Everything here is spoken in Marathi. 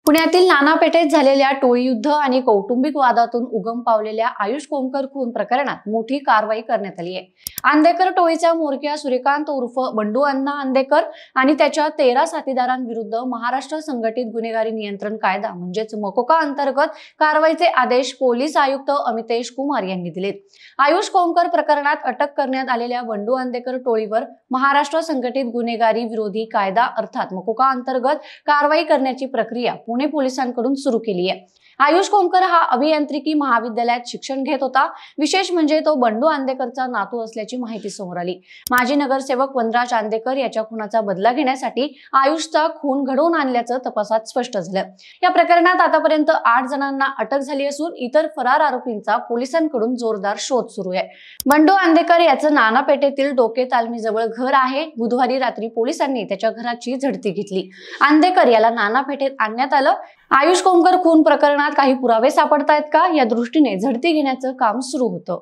पुण्यातील नाना पेठेत झालेल्या टोळी युद्ध आणि कौटुंबिक वादातून उगम पावलेल्या आयुष कोमकर खून प्रकरणात मोठी कारवाई करण्यात आली आहे। अंधेकर टोळीचा म्होरक्या सूर्यकांत उर्फ बंडू अण्णा अंधेकर आणि त्याच्या 13 साथीदारांविरुद्ध महाराष्ट्र संघटित गुन्हेगारी नियंत्रण कायदा म्हणजेच मकोका अंतर्गत कारवाईचे आदेश पोलीस आयुक्त अमितेश कुमार यांनी दिले। आयुष कोमकर प्रकरणात अटक करण्यात आलेल्या बंडू अंधेकर टोळीवर महाराष्ट्र संघटित गुन्हेगारी विरोधी कायदा अर्थात मकोका अंतर्गत कारवाई करण्याची प्रक्रिया पुणे पोलिसांकडून सुरू केली आहे। आयुष कोमकर हा अभियांत्रिकी महाविद्यालयात शिक्षण घेत होता। विशेष म्हणजे तो बंडू अंधेकरचा नातू असल्याची माहिती समोर आली। माजी नगरसेवक वनराज अंधेकर याच्या खुनाचा बदला घेण्यासाठी आयुषचा खून घडवून आणल्याचं तपासात स्पष्ट झालं। या प्रकरणात आतापर्यंत 8 जणांना अटक झाली असून इतर फरार आरोपींचा पोलिसांकडून जोरदार शोध सुरू आहे। बंडू अंधेकर याचं नाना पेठेतील डोके तालमीजवळ घर आहे। बुधवारी रात्री पोलिसांनी त्याच्या घराची झडती घेतली। अंधेकर याला नाना पेठेत आणण्यात आलं। आयुष कोमकर खून प्रकरणात काही पुरावे सापडतायत का या दृष्टीने झडती घेण्याचं काम सुरू होतं।